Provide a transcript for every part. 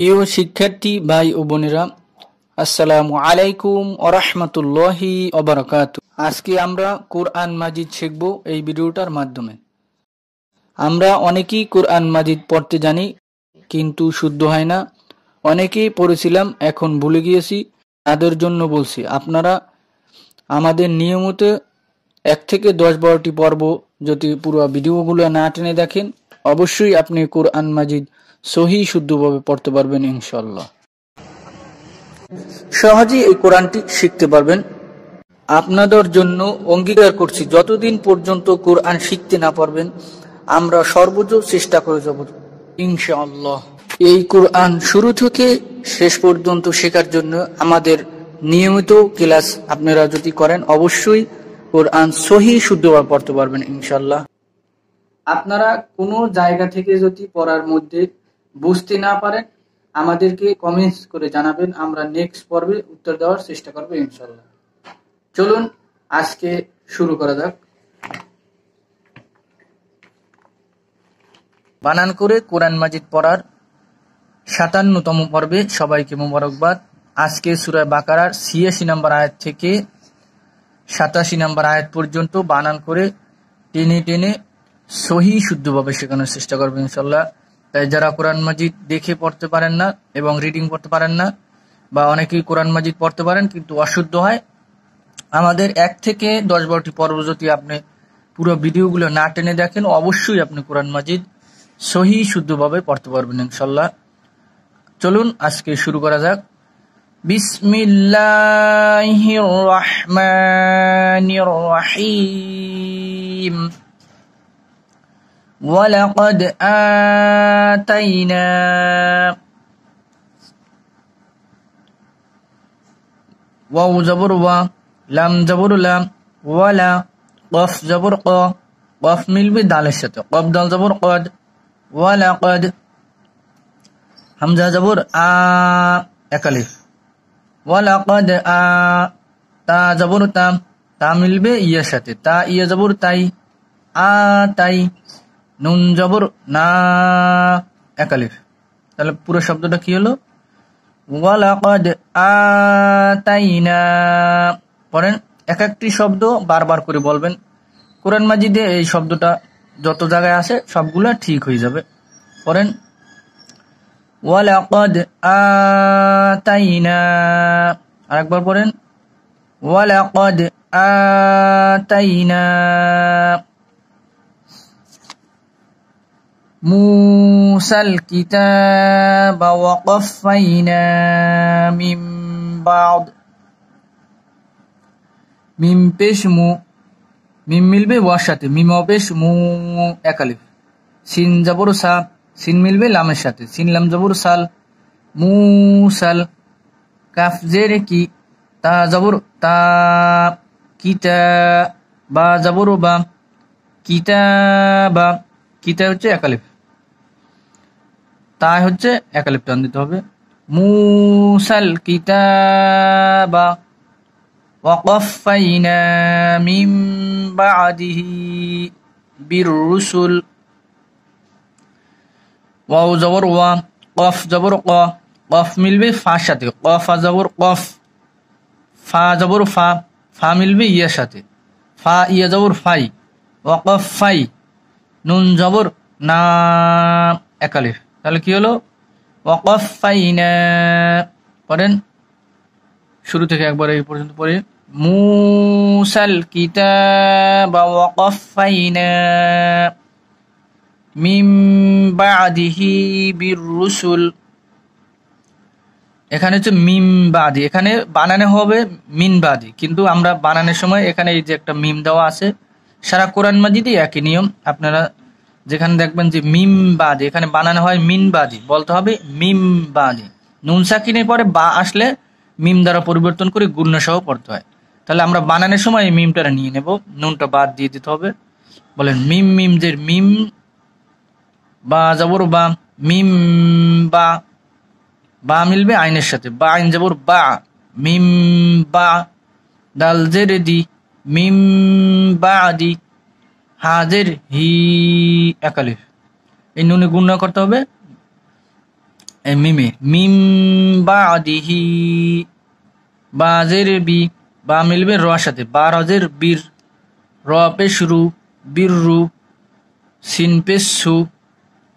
প্রিয় শিক্ষার্থী ভাই ও বোনেরা, আসসালামু আলাইকুম ওয়া রাহমাতুল্লাহি ওয়া বারাকাতুহু। আজকে আমরা কোরআন মাজিদ শিখব এই ভিডিওটার মাধ্যমে। আমরা অনেকেই কোরআন মাজিদ পড়তে জানি কিন্তু শুদ্ধ হয় না। অনেকেই পড়েছিলাম এখন ভুলে গিয়েছি, তাদের জন্য বলছি আপনারা আমাদের নিয়মিত 1 থেকে 10-12টি পর্ব যদি পুরো ভিডিওগুলো না টেনে দেখেন, অবশ্যই আপনি কোরআন মাজিদ সহি শুদ্ধভাবে পড়তে পারবেন ইনশাআল্লাহ। সহজেই এই কোরআনটি শিখতে পারবেন। আপনাদের জন্য অঙ্গীকার করছি, যতদিন পর্যন্ত কোরআন শিখতে না পারবেন আমরা সর্বোচ্চ চেষ্টা করে যাব ইনশাআল্লাহ। এই কোরআন শুরু থেকে শেষ পর্যন্ত শেখার জন্য আমাদের নিয়মিত ক্লাস আপনারা যদি করেন অবশ্যই কোরআন সহি শুদ্ধভাবে পড়তে পারবেন ইনশাআল্লাহ। আপনারা কোনো জায়গা থেকে যদি পড়ার মধ্যে বুঝতে না পারেন আমাদেরকে কমেন্টস করে জানাবেন, আমরা নেক্সট পর্বে উত্তর দেওয়ার চেষ্টা করব ইনশাআল্লাহ। চলুন আজকে শুরু করা যাক। বানান করে কোরআন মাজিদ পড়ার 57তম পর্বে সবাইকে মোবারকবাদ। আজকে সূরা বাকারার 86 নম্বর আয়াত থেকে 87 নম্বর আয়াত পর্যন্ত বানান করে টেনে টেনে সহি শুদ্ধভাবে শেখানোর চেষ্টা করবো ইনশাআল্লাহ। তাই যারা কোরআন মাজিদ দেখে পড়তে পারেন না এবং রিডিং পড়তে পারেন না, বা অনেকেই কোরআন মাজিদ পড়তে পারেন কিন্তু অশুদ্ধ হয়, আমাদের 1 থেকে 10-12টি পর্ব যদি আপনি পুরো ভিডিওগুলো না টেনে দেখেন অবশ্যই আপনি কোরআন মাজিদ সহি শুদ্ধভাবে পড়তে পারবেন ইনশাআল্লাহ। চলুন আজকে শুরু করা যাক। বিসমিল্লাহির রহমানির রহিম। ওয়ালাকাদ আতাইনা ওয়াও জবর ওয়া, লাম জবর লাম, ওয়ালা, কফ জবর ক, কফ মিলবে দালের সাথে, কফ দাল জবর কদ, ওয়ালাকাদ, হামজা জবর আ, এক আলিফ, ওয়ালাকাদ আ, তা জবর তা, তা মিলবে ইয়ার সাথে, তা ইয়া জবর তাই, আ তাই, নুন জবর না, এক আলিফ। তাহলে পুরো শব্দটা কি হলো? ওয়ালাকাদ আতাইনা। পড়েন, এক একটি শব্দ বারবার করে বলবেন। কোরআন মাজিদে এই শব্দটা যত জায়গায় আসে সবগুলা ঠিক হয়ে যাবে। পড়েন, ওয়ালাকাদ আতাইনা। আরেকবার পড়েন, ওয়ালাকাদ আতাইনা মুসাল কিতাবা ওয়া কাফাইনা মিন বাদ। মিম পেশ মু, মিম মিলবে ওয়ার সাথে, মিম পেশ মু, এক আলিফ। সিন জবর সা, সিন মিলবে লামের সাথে, সিন লাম জবর সাল, মুসাল। কাফ জের কি, তা জবর তা, কিতা, বা জবর বা, কিতাবা, কিতা হচ্ছে এক আলিফ, তা হচ্ছে এক আলিফ টান দিতে হবে। মুসাল কিতাবা ওয়া কাফাইনা মিন বাদিহি বির রুসুল। ওয়াও জবর ওয়া, কফ জবর ক, কফ মিলবে ফার সাথে, কফ জবর কফ, ফা জবর ফা, ফা মিলবে ইয়ার সাথে, ফা ইয়া জবর ফাই, ওয়া কাফাই, নুন জবর না, এক আলিফ। তাহলে কি হলো? ওয়া কাফাইনা। পড়েন শুরু থেকে একবার এই পর্যন্ত পড়ে। মুসাল কিতাবা ওয়া কাফাইনা মিন বাদিহি বির রুসুল। এখানে হচ্ছে মিম বাদি, এখানে বানানো হবে মিন বাদি, কিন্তু আমরা বানানোর সময় এখানে এই যে একটা মিম দেওয়া আছে, সারা কোরআন মাজিদই একই নিয়ম। আপনারা যেখানে দেখবেন যে মিম বাদি, এখানে বানানো হয় মিন বাদি, বলতে হবে মিম বাদি। নুন সাকিনের পরে বা আসলে মিম দ্বারা পরিবর্তন করে গুণ্য সহ পড়তে হয়। তাহলে আমরা বানানোর সময় এই মিমটা নিয়ে নেব, নুনটা বাদ দিয়ে দিতে হবে। বলেন মিম, মিম জের মিম, বা জবর বা, মিম বা, বা মিলবে আইনের সাথে, বা আইন জবর বা, মিম বা, দাল জের দি, মিম বা আদি, হাজের হি, এক আলিফ। এই নুনে গুণ করতে হবে এই মিমে মিম বাদিহি, বাজের বি, বা মিলবে র সাথে, বা রজের বীর, র পেশ রু, বীর রু, সিন পেশ সু,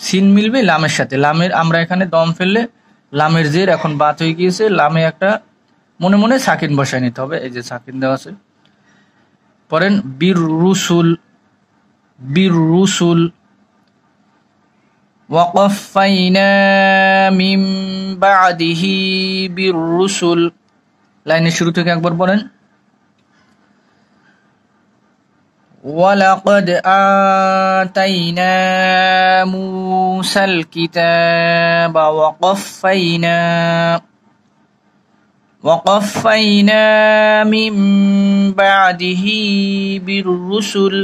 সিন মিলবে লামের সাথে, লামের আমরা এখানে দম ফেললে লামের জের এখন বাত হয়ে গিয়েছে, লামে একটা মনে মনে সাকিন বসায় নিতে হবে, এই যে সাকিন দেওয়া আছে। পড়েন বীর রুসুল, বীর রুসুল। ওয়াকাফাইনা মিন বাদিহি বীর রুসুল। লাইনের শুরু থেকে একবার পড়েন। ওয়ালাকাদ আতাইনা মূসাল কিতাবা ওয়াকাফাইনা মিন বাদিহি বির রুসুল।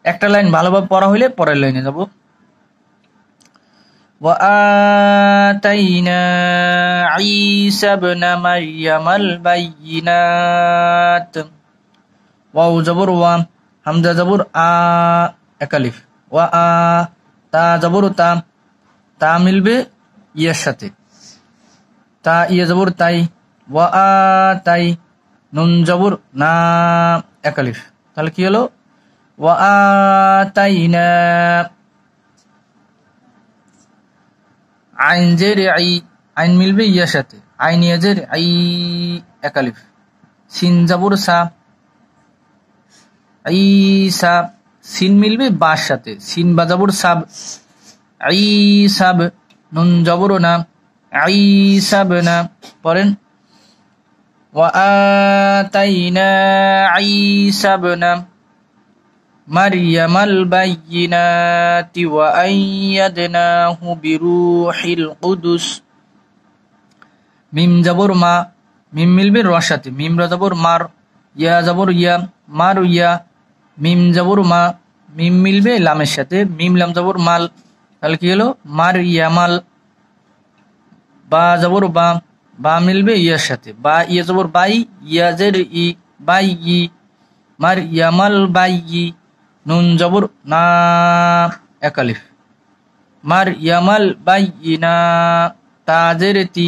একটা লাইন ভালোভাবে পড়া হইলে পরের লাইনে যাব। وآتينا عيسى ابن مريم البينات। واو زبر وا، হামজা জবর আ, একালিফ। ওয়া আ, তা জবর তা, তা মিলবে ইয়ার সাথে, তা ইয়া জবর তাই। ওয়া আ তাই, নুন জবর না, একালিফ। তাহলে কি হলো? ওয়া আ তাইনা। আইন জের আই, আইন মিলবে ইয়ার সাথে, আইন ইয়াজের আই, একালিফ। সিন জবর সা, ঈসা, সিন মিলবে বার সাথে, সিন বা জবর সাব, ঈসাব। নুন জবর না, ঈসাবনা। পড়েন ওয়া আতাইনা ঈসাবনা মারইয়ামাল বাইয়িনাতি ওয়া আইয়াদনাহু বিরূহিল কুদুস। মিম জবর মা, মিম মিলবে র সাথে, মিম রা জবর মার, ইয়া জবর ইয়া, মার ইয়া। মিম জবর মা, মিম মিলবে লামের সাথে, মিম লাম জবর মাল, তাহলে কি হলো? মার ইয়ামাল। বা জবর বা, বা মিলবে ইয়ার সাথে, বা ইয়া জবর বাই, ইয়া জের ই, বাই ই, মার ইয়ামাল বাই ই। নুন জবর না, একালিফ। মার ইয়ামাল বাই ইনা, তা জের তি,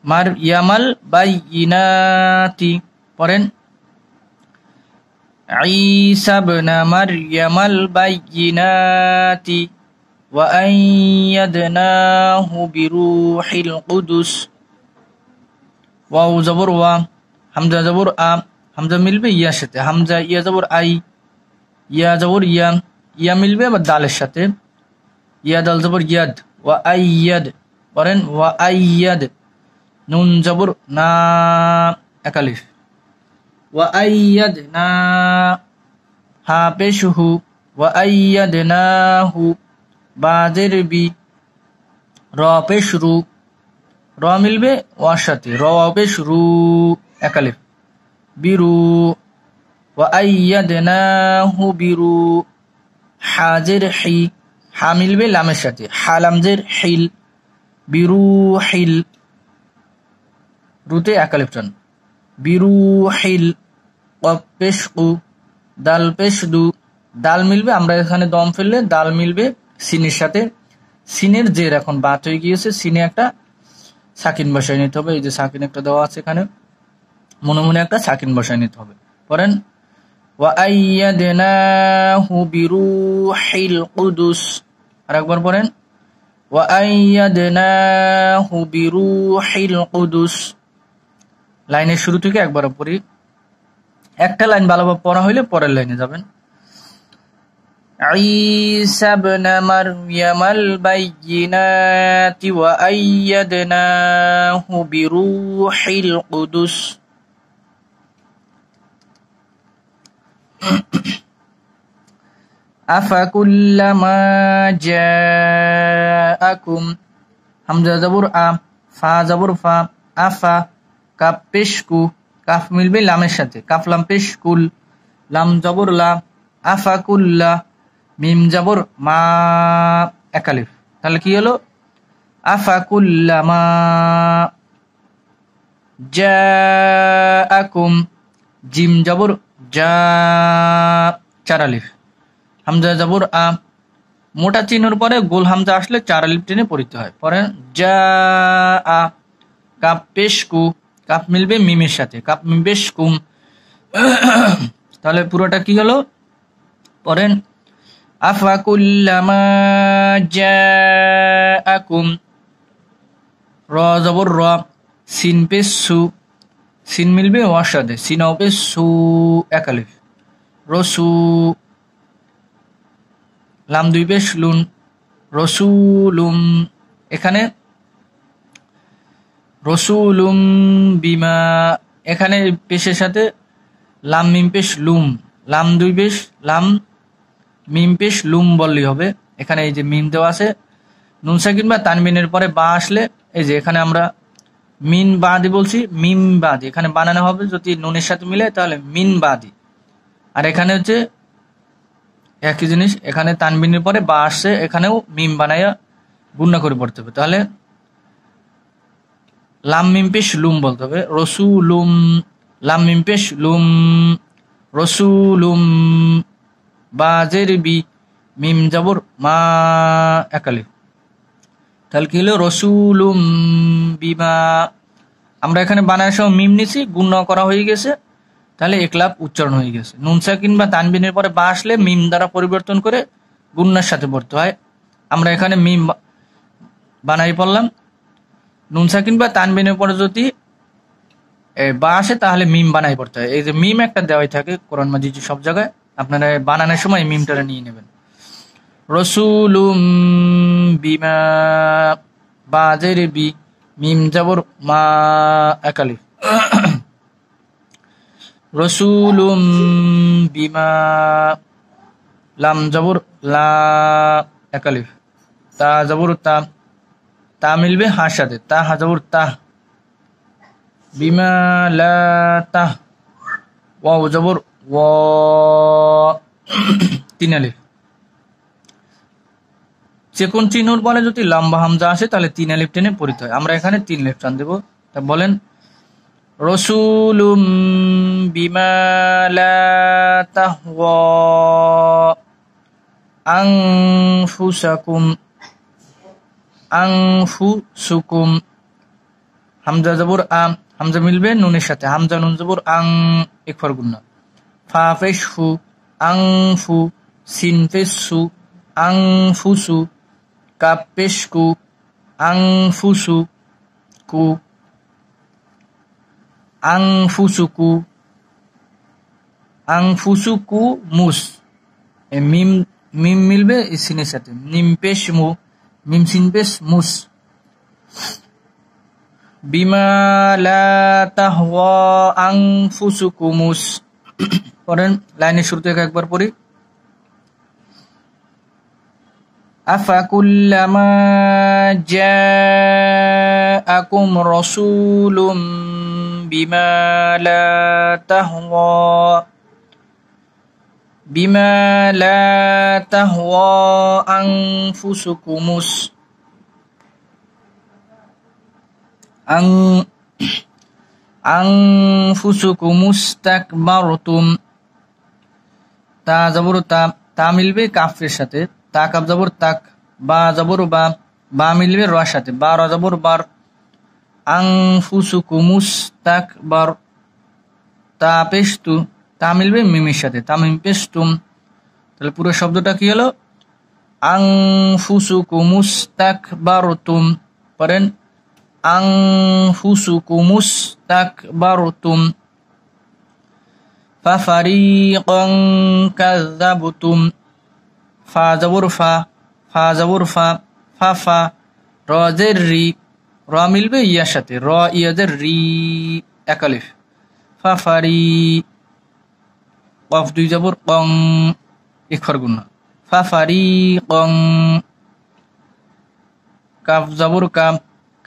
মার ইয়ামাল বাই ইনাতি। পড়েন ঈসা ইবনে মারইয়ামাল বাইয়িনাতি ওয়া আইয়াদনাহু বিরূহিল কুদুস। ওয়াও জবর ওয়া, হামজা জবর আ, হামজা মিলবে ইয়ার সাথে, হামজা ইয়া জবর আই, ইয়া জবর ইয়া, ইয়া মিলবে আবার দালের সাথে, ইয়া দাল জবর ইয়াদ, ওয়া আইয়াদ। পড়েন ওয়া আইয়াদ। নুন জবর না, একালিফ। ওয়া আইয়াদনা, হা পেশ হু, ওয়া আইয়াদনাহু, বা জের বি, র পেশ রু, র মিলবে ওয়ার সাথে, র পেশ রু, একালিফ। বিরু, ওয়া আইয়াদনাহু বিরু। হা জের হি, হা মিলবে লামের সাথে, হা লাম জের হিল, বিরু হিল, রুতে একালিফ টান। বিরু হিল। কফ পেশ কু, দাল পেশ দু, দাল মিলবে, আমরা এখানে দম ফেললে দাল মিলবে সিনের সাথে, সিনের জের এখন বাত হয়ে গিয়েছে, সিনে একটা সাকিন বসায় নিতে হবে, এই যে সাকিন একটা দেওয়া আছে এখানে, মনে মনে একটা সাকিন বসায় নিতে হবে। পড়েন ওয়া আইয়াদনাহু বিরূহিল কুদুস। আরেকবার পড়েন ওয়া আইয়াদনাহু বিরূহিল কুদুস। লাইনের শুরু থেকে একবার পড়ি, একটা লাইন ভালোভাবে পড়া হইলে পরের লাইনে যাবেন। ঈসা ইবনে মারইয়ামাল বাইয়িনাতি ওয়া আইয়াদনাহু বিরূহিল কুদুস। আফাকুল্লামা জাআকুম, হামজা জবর আ, ফা জবর ফা, আফা, কাফ পেশ কু, কাফ মিলবে লামের সাথে, কাফ লাম পেশ কুল, লাম জবর লা, আফাকুল্লা। মিম জবর মা, একালিফ। তাহলে কি হলো? আফাকুল্লামা জাআকুম। জিম জবর জা, চার আলিফ। হামজা জবর আ, মোটা চিহ্নের পরে গোল হামজা আসলে 4 আলিফ টেনে পড়তে হয়। পরে যা আ, কাপ পেশ কু, কাপ মিলবে মিমের সাথে, কাপ মিম পেশ কুম। তাহলে পুরোটা কি হলো? পড়েন আফাকুল্লামা জাআকুম, র জবর র, সিন পেশ সু, সিন মিলবে ওয়ার সাথে, সিনাও পেশ সু, এক আলিফ, রসু, লাম দুই পেশ লুন, রসুলুম। এখানে রসুলুম বিমা, এখানে পেশের সাথে লাম মিম পেশ লুম, লাম দুই পেশ লাম মিম পেশ লুম বললেই হবে। এখানে এই যে মিম দেওয়া আছে, নুন সাকিন বা তানবিনের পরে বা আসলে এই যে এখানে আমরা মিন বাদি বলছি, মিম বাদি এখানে বানানো হবে যদি নুনের সাথে মিলে তাহলে মিন বাদি। আর এখানে হচ্ছে একই জিনিস, এখানে তানবিনের পরে বা আসছে, এখানেও মিম বানাইয়া গুণনা করে পড়তে হবে। তাহলে লাম মিম পেশ লুম বলতে হবে, রসুলুম, লাম মিম পেশ লুম, রসুলুম, বাজের বি, মিম জবর মা, একালিফ। তাহলে কি হলো? রসুলুম বিমা। আমরা এখানে বানানোর সময় মিম নিছি, গুণ করা হয়ে গেছে, তাহলে একলাপ উচ্চারণ হয়ে গেছে। নুন সাকিন বা তানবিনের পরে বা আসলে মিম দ্বারা পরিবর্তন করে গুণনার সাথে পড়তে হয়। আমরা এখানে মিম বানাই পড়লাম, নুন সাকিন বা তানবিনের পরে যদি বা আসে তাহলে মিম বানাই পড়তে হয়। এই যে মিম একটা দেওয়াই থাকে কোরআন মাজিদ সব জায়গায়, আপনারা বানানোর সময় মিমটা নিয়ে নেবেন। রসুলুম বিমা, বাজের বি, মিম জবর মা, একালিফ, রসুলুম বিমা, লাম জবর লা, একালিফ, তা জবর তা, তা মিলবে হার সাথে, তা হা জবর তা, বিমা লা তা, ওয়াও জবর ওয়া, 3 আলিফ। যে কোন চিহ্নর পরে যদি লম্বা হামজা আসে তাহলে 3 আলিফ টেনে পড়তে হয়। আমরা এখানে 3 আলিফ টান দেব। তা বলেন রসুলুম বিমা লা তাহওয়া আনফুসাকুম, আনফুসুকুম, হামজা জবর আম, হামজা মিলবে নুনের সাথে, হামজা নুন জবর আং, একফার গুন্না, ফা পেশ ফু, আনফু, সিন পেশ সু, আনফুসু, কাপ পেশ কু, আনফুসু কু, আনফুসুকু, আনফুসুকু মুস, মিম মিম মিলবে সিনের সাথে, নিম পেশ মু, মিম সিন পেশ মুস, বিমা লা তাহওয়া আনফুসুকুমুস। পড়েন লাইনের শুরু থেকে একবার পড়ি। আফাকুল্লামা জাআকুম রাসূলুম বিমা লা তাহওয়া আনফুসুকুমুস, আনফুসুকুমুস্তাকবারতুম, তা জবর তা, তা মিলবে কাফের সাথে, তা কাফ জবর তাক, বা জবর বা, বা মিলবে র সাথে, বা র জবর বার, আনফুসুকুমুস্তাকবার, তা পেশ তু, তা মিলবে মিমের সাথে, তা মিম পেশ তুম। তাহলে পুরো শব্দটা কি হলো? আনফুসুকুমুস্তাকবারতুম। পড়েন আনফুসুকুমুস্তাকবারতুম, ফাফারিকান কাযাবতুম, ফা জবর ফা, ফা জবর ফা, ফাফা, র জের রি, র মিলবে ইয়ার সাথে, র ইয়াদের রি, একালিফ, ফাফারি, কফ দুই জবর কং, ইখর গুন্না, ফাফারিকান, কাফ জবর কাম,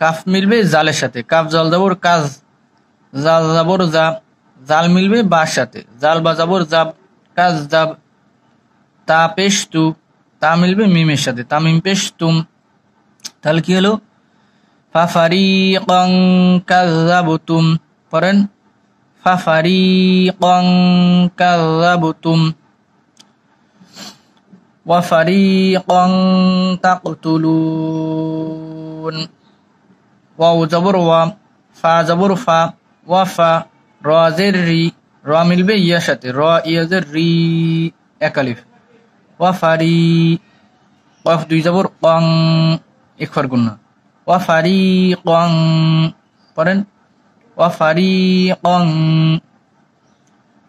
কাফ মিলবে জালের সাথে, কাফ জাল জবর কাজ, জাল জবর জা, জাল মিলবে বার সাথে, জাল বা জবর জাব, কাজ জাব, তা পেশ তু, তা মিলবে মিমের সাথে, তা মিম পেশ তুম। তাহলে কি হলো? ফাফারিকান কাযাবতুম। পড়েন ফাফারিকান কাযাবতুম। ওয়া ফারিকান তাকতুলুন। ওয়াও জবর ওয়া, ফা জবর ফা, ওয়া ফা, র জের রি, র মিলবে ইয়ার সাথে, র ইয়া জের রি, এক আলিফ। ওয়া ফারি, কফ দুই জবর কং, ইকফার গুন্না। ওয়া ফারিকান, পড়েন ওয়া ফারিকান।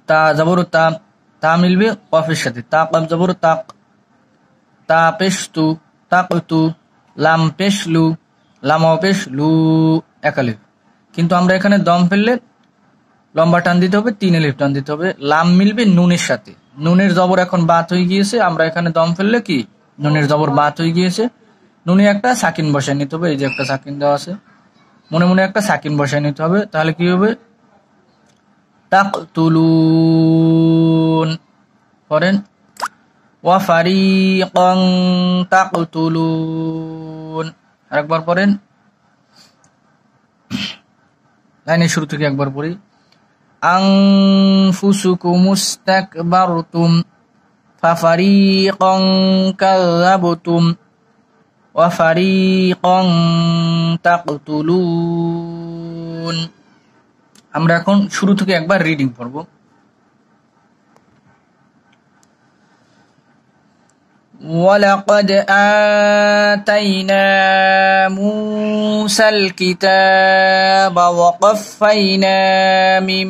তা জবর তা, তা মিলবে কফের সাথে, তা কফ জবর তাক, তা পেশ তু, তাকতু। লাম পেশ লু, লাম পেশ লু, এক আলিফ। কিন্তু আমরা এখানে দম ফেললে লম্বা টান দিতে হবে, 3 আলিফ টান দিতে হবে। লাম মিলবে নুনের সাথে, নুনের জবর এখন বাত হয়ে গিয়েছে, আমরা এখানে দম ফেললে কি নুনের জবর বাত হয়ে গিয়েছে, নুনে একটা সাকিন বসায় নিতে হবে। এই যে একটা সাকিন দেওয়া আছে, মনে মনে একটা সাকিন বসায় নিতে হবে, তাহলে কি হবে তাকতুলুন। পড়েন ওয়া ফারিকান তাকতুলুন। আরেকবার পড়েন, লাইনের শুরু থেকে একবার পড়ি। আনফুসুকুম মুস্তাকবারতুম ফাফারিকান কাযাবতুম ওয়া ফারিকান তাকতুলুন। আমরা এখন শুরু থেকে একবার রিডিং পড়ব। ওয়ালাকাদ আতাইনা মূসাল কিতাবা ওয়া কাফাইনা মিন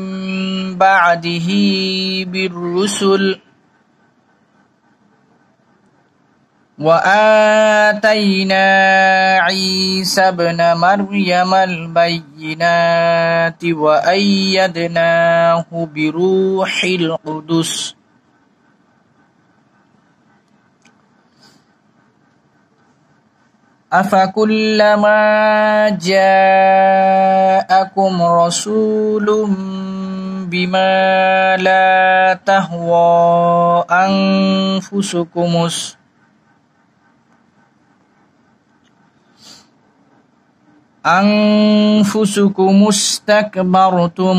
বা'দিহি বির-রুসুল وآتينا عيسى ابن مريم البينات وأيدناه بروح القدس أفكلما جاءكم رسول بما لا تهوى أنفسكم استكبرتم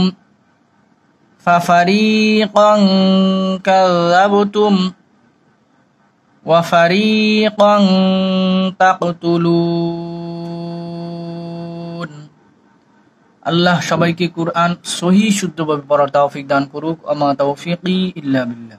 ففريقا كذبتم وفريقا تقتلون। আল্লাহ সবাইকে কুরআন সহি শুদ্ধভাবে পড়ার তৌফিক দান করুক। আমা তৌফিকি ইল্লা বিল্লাহ।